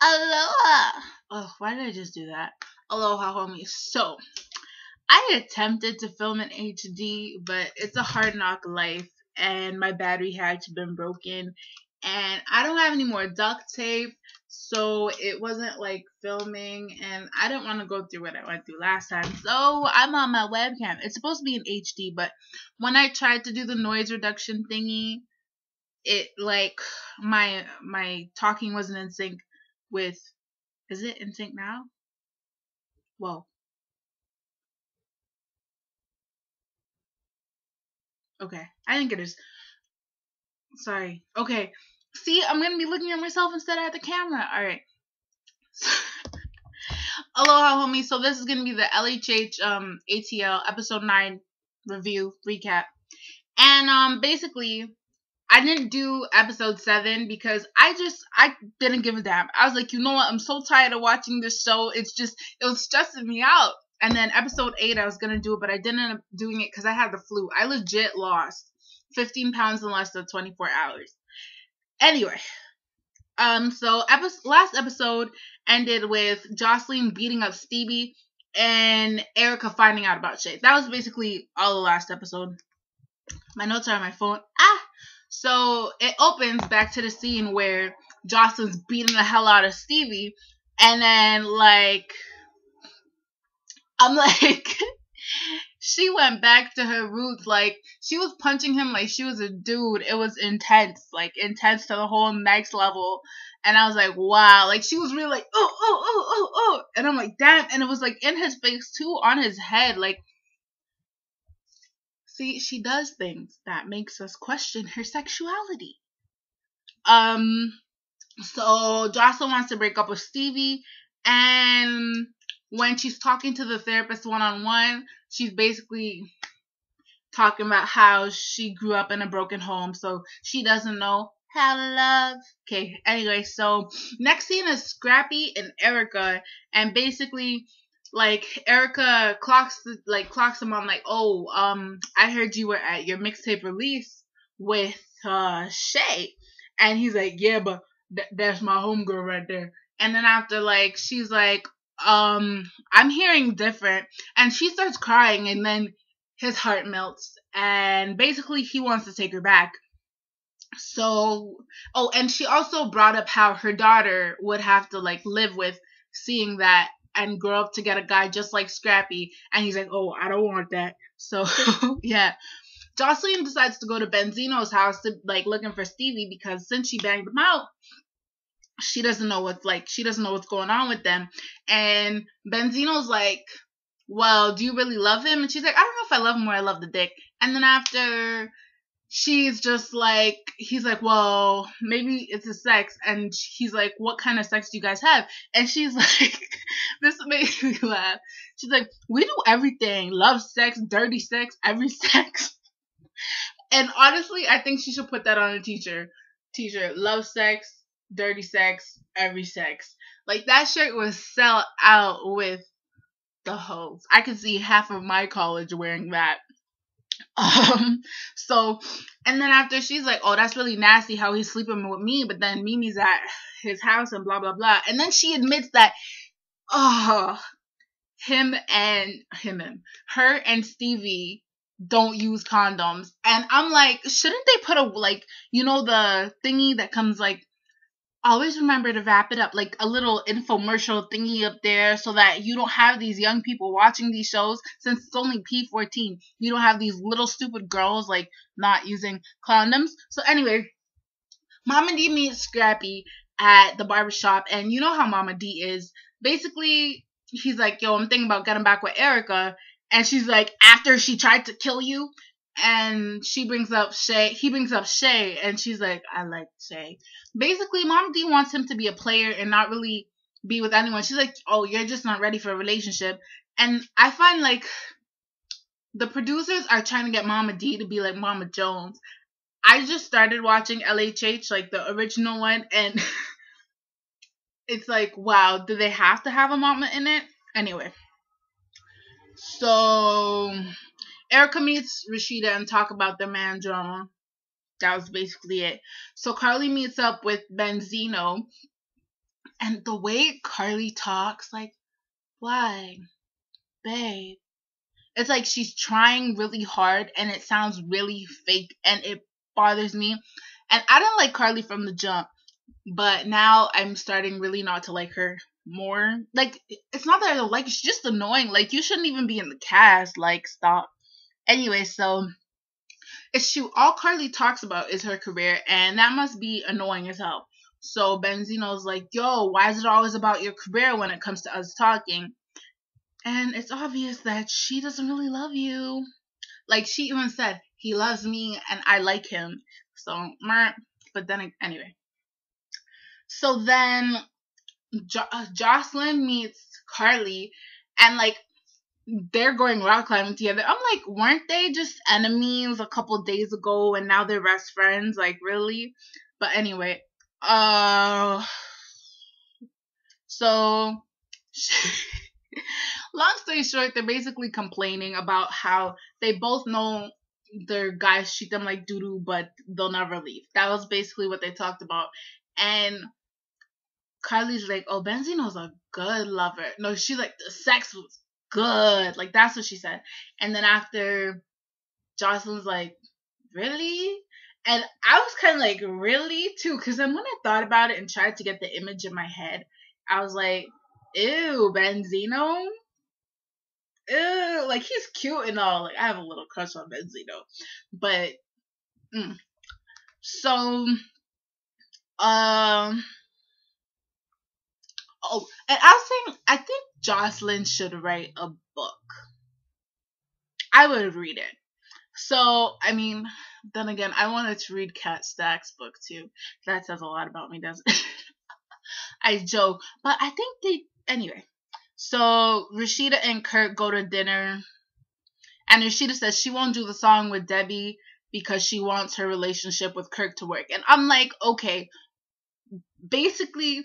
Aloha! Oh, why did I just do that? Aloha, homies. So, I attempted to film in HD, but it's a hard knock life, and my battery had been broken, and I don't have any more duct tape, so it wasn't like filming, and I didn't want to go through what I went through last time, so I'm on my webcam. It's supposed to be in HD, but when I tried to do the noise reduction thingy, it like my talking wasn't in sync with. Is it in sync now? Whoa. Okay. I think it is. Sorry. Okay. See, I'm gonna be looking at myself instead of at the camera. Alright. Aloha, homie. So this is gonna be the LHH ATL episode 9 review recap. And basically I didn't do episode 7 because I didn't give a damn. I was like, you know what? I'm so tired of watching this show. It was stressing me out. And then episode 8, I was going to do it, but I didn't end up doing it because I had the flu. I legit lost 15 pounds in less than 24 hours. Anyway, so last episode ended with Jocelyn beating up Stevie and Erica finding out about Shay. That was basically all the last episode. My notes are on my phone. So it opens back to the scene where Jocelyn's beating the hell out of Stevie, and then I'm like, she went back to her roots. Like, she was punching him like she was a dude. It was intense, like intense to the whole next level. And I was like, wow. Like, she was really like, oh. And I'm like, damn. And it was like in his face too, on his head. Like, see, she does things that makes us question her sexuality. So Jocelyn wants to break up with Stevie, and when she's talking to the therapist one-on-one, she's basically talking about how she grew up in a broken home, so she doesn't know how to love. Okay, anyway, so next scene is Scrappy and Erica, and basically, like, Erica clocks him on, like, oh, I heard you were at your mixtape release with Shay, and he's like, yeah, but that's my homegirl right there. And then after, like, she's like, I'm hearing different, and she starts crying, and then his heart melts, and basically he wants to take her back. So, oh, and she also brought up how her daughter would have to, like, live with seeing that and grow up to get a guy just like Scrappy, and he's like, oh, I don't want that. So yeah, Jocelyn decides to go to Benzino's house to, like, looking for Stevie, because since she banged him out, she doesn't know what's going on with them. And Benzino's like, well, do you really love him? And she's like, I don't know if I love him or I love the dick. And then after, she's just like, he's like, well, maybe it's a sex. And he's like, what kind of sex do you guys have? And she's like, this made me laugh. She's like, we do everything. Love sex, dirty sex, every sex. And honestly, I think she should put that on a t-shirt. Love sex, dirty sex, every sex. Like, that shirt was sell out with the hoes. I could see half of my college wearing that. So, and then after, she's like, oh, that's really nasty how he's sleeping with me, but then Mimi's at his house and blah, blah, blah. And then she admits that, her and Stevie don't use condoms. And I'm like, shouldn't they put the thingy that comes, like, always remember to wrap it up, like a little infomercial thingy up there, so that you don't have these young people watching these shows, since it's only P14. You don't have these little stupid girls, like, not using condoms. So anyway, Mama D meets Scrappy at the barbershop, and you know how Mama D is. Basically, he's like, yo, I'm thinking about getting back with Erica. And she's like, after she tried to kill you? And he brings up Shay, and she's like, I like Shay. Basically, Mama D wants him to be a player and not really be with anyone. She's like, oh, you're just not ready for a relationship. And I find, like, the producers are trying to get Mama D to be like Mama Jones. I just started watching LHH, like the original one, and it's like, wow, do they have to have a mama in it? Anyway, so Erica meets Rashida and talk about their man drama. That was basically it. So Carly meets up with Benzino, And the way Carly talks, like, why, babe? It's like she's trying really hard and it sounds really fake and it bothers me. And I don't like Carly from the jump, but now I'm starting really not to like her more. Like, it's not that I don't like her, she's just annoying. Like, you shouldn't even be in the cast. Like, stop. Anyway, so it's true. All Carly talks about is her career, and that must be annoying as hell. So Benzino's like, yo, why is it always about your career when it comes to us talking? And it's obvious that she doesn't really love you. Like, she even said, he loves me and I like him. So, but then, anyway. So then Jocelyn meets Carly, and like, they're going rock climbing together. I'm like, weren't they just enemies a couple days ago and now they're best friends? Like, really? But anyway, so long story short, they're basically complaining about how they both know their guys treat them like doo-doo, but they'll never leave. That was basically what they talked about. And Carly's like, oh, Benzino's a good lover. No, she's like, the sex was good. Like, that's what she said. And then after, Jocelyn's like, really? And I was kind of like, really? Too. Because then when I thought about it and tried to get the image in my head, I was like, ew, Benzino? Ew. Like, he's cute and all. Like, I have a little crush on Benzino. But, so, oh, and I was saying, I think Jocelyn should write a book. I would read it. So, I mean, then again, I wanted to read Kat Stack's book too. That says a lot about me, doesn't it? I joke. But I think anyway. So, Rashida and Kurt go to dinner. And Rashida says she won't do the song with Debbie because she wants her relationship with Kirk to work. And I'm like, okay, basically,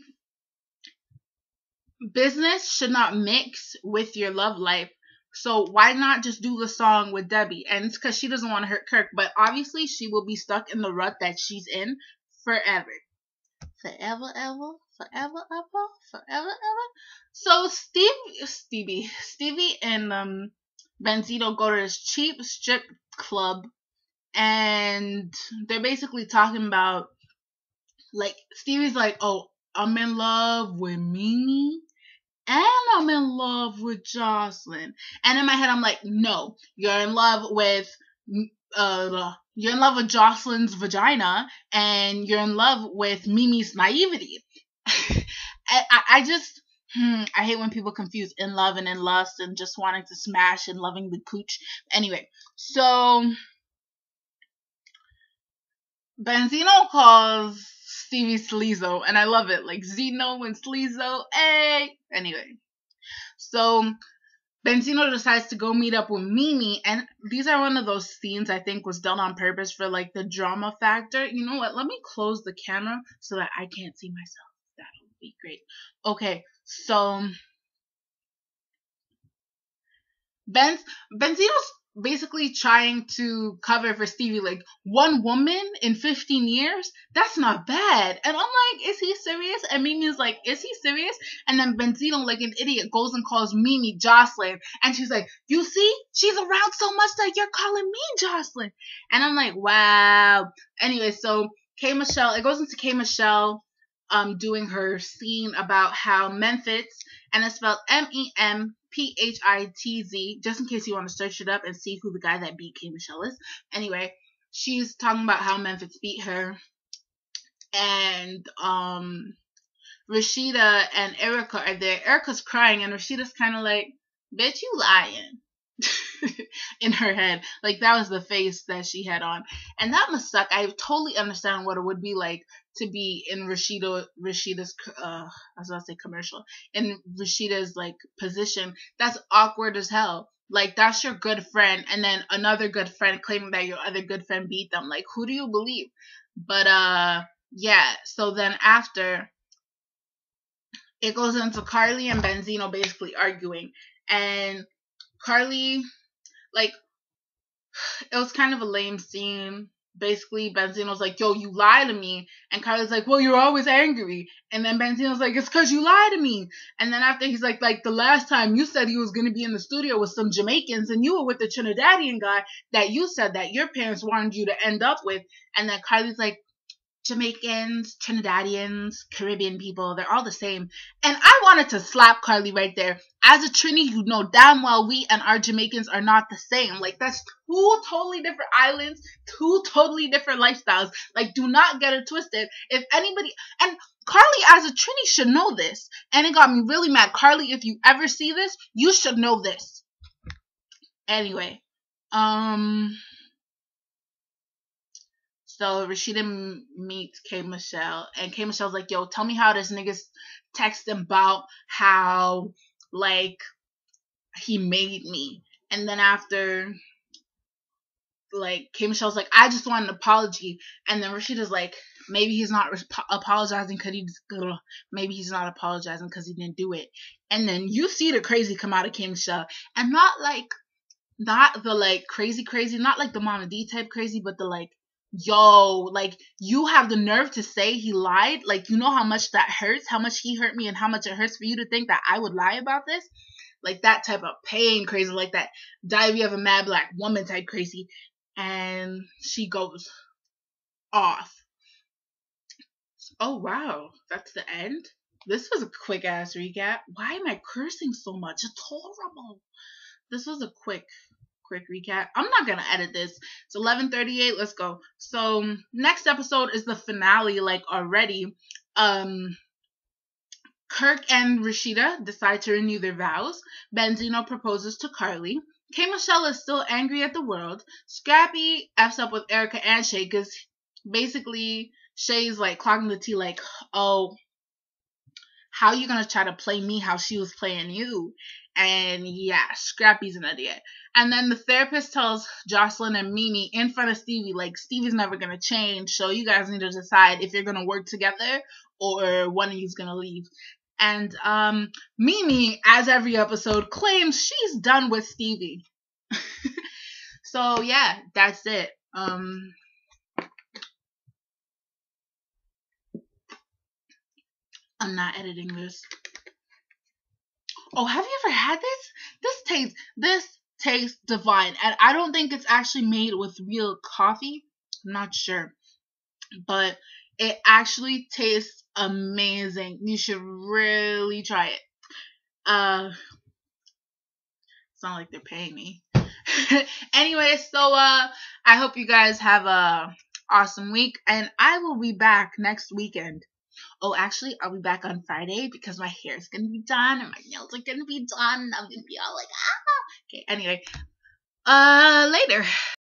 business should not mix with your love life. So why not just do the song with Debbie? And it's because she doesn't want to hurt Kirk. But obviously she will be stuck in the rut that she's in forever. Forever, ever. Forever, ever. Forever, ever. So Stevie and Benzino go to this cheap strip club. And they're basically talking about, like, Stevie's like, oh, I'm in love with Mimi. And I'm in love with Jocelyn. And in my head, I'm like, no, you're in love with Jocelyn's vagina, and you're in love with Mimi's naivety. I just, I hate when people confuse in love and in lust and just wanting to smash and loving the cooch. Anyway, so Benzino calls Stevie Sleazo, and I love it. Like, Zeno and Sleazo, hey! Anyway, so Benzino decides to go meet up with Mimi, and these are one of those scenes I think was done on purpose for, like, the drama factor. You know what? Let me close the camera so that I can't see myself. That'll be great. Okay, so Benzino's basically trying to cover for Stevie, like, one woman in 15 years? That's not bad. And I'm like, is he serious? And Mimi's like, is he serious? And then Benzino, like an idiot, goes and calls Mimi Jocelyn. And she's like, you see? She's around so much that you're calling me Jocelyn. And I'm like, wow. Anyway, so it goes into K. Michelle doing her scene about how Memphis, and it's spelled Memphitz, just in case you want to search it up and see who the guy that beat K. Michelle is. Anyway, she's talking about how Memphis beat her, and Rashida and Erica are there. Erica's crying, and Rashida's kind of like, bitch, you lying. In her head. Like, that was the face that she had on. And that must suck. I totally understand what it would be like to be in Rashida's I was about to say commercial. In Rashida's, like, position. That's awkward as hell. Like, that's your good friend, and then another good friend claiming that your other good friend beat them. Like, who do you believe? But, yeah. So then after, it goes into Carly and Benzino basically arguing. And Carly, like, it was kind of a lame scene, basically Benzino's like, yo, you lie to me. And Carly's like, well, you're always angry. And then Benzino's like, it's because you lied to me. And then after he's like the last time you said he was going to be in the studio with some Jamaicans and you were with the Trinidadian guy that you said that your parents wanted you to end up with. And then Carly's like, Jamaicans, Trinidadians, Caribbean people, they're all the same. And I wanted to slap Carly right there. As a Trini, you know damn well we and our Jamaicans are not the same. Like, that's two totally different islands, two totally different lifestyles. Like, do not get it twisted. If anybody, and Carly as a Trini should know this. And it got me really mad. Carly, if you ever see this, you should know this. Anyway, so Rashida meets K. Michelle, and K. Michelle's like, yo, tell me how this nigga's texting about how, like, he made me. And then after, like, K. Michelle's like, I just want an apology. And then Rashida's like, maybe he's not apologizing because maybe he's not apologizing because he didn't do it. And then you see the crazy come out of K. Michelle. And not the, like, crazy, not like the Mama D type crazy, but the, like, yo, like, you have the nerve to say he lied? Like, you know how much that hurts? How much he hurt me and how much it hurts for you to think that I would lie about this? Like, that type of pain crazy, like that Diary of a Mad Black Woman type crazy. And she goes off. Oh, wow. That's the end? This was a quick-ass recap. Why am I cursing so much? It's horrible. This was a quick recap. I'm not gonna edit this. It's 11:38. Let's go. So next episode is the finale, like, already. Kirk and Rashida decide to renew their vows. Benzino proposes to Carly. K. Michelle is still angry at the world. Scrappy F's up with Erica and Shay because basically Shay's like clogging the tea, like, oh, how you gonna try to play me how she was playing you? And yeah, Scrappy's an idiot. And then the therapist tells Jocelyn and Mimi in front of Stevie, like, Stevie's never gonna change, so you guys need to decide if you're gonna work together or one of you's gonna leave. And Mimi, as every episode, claims she's done with Stevie. So yeah, that's it. I'm not editing this. Oh, have you ever had this? This tastes divine. And I don't think it's actually made with real coffee. I'm not sure. But it actually tastes amazing. You should really try it. It's not like they're paying me. Anyway, so I hope you guys have a awesome week. And I will be back next weekend. Oh, actually, I'll be back on Friday because my hair is going to be done and my nails are going to be done. And I'm going to be all like, ah. Okay, anyway. Later.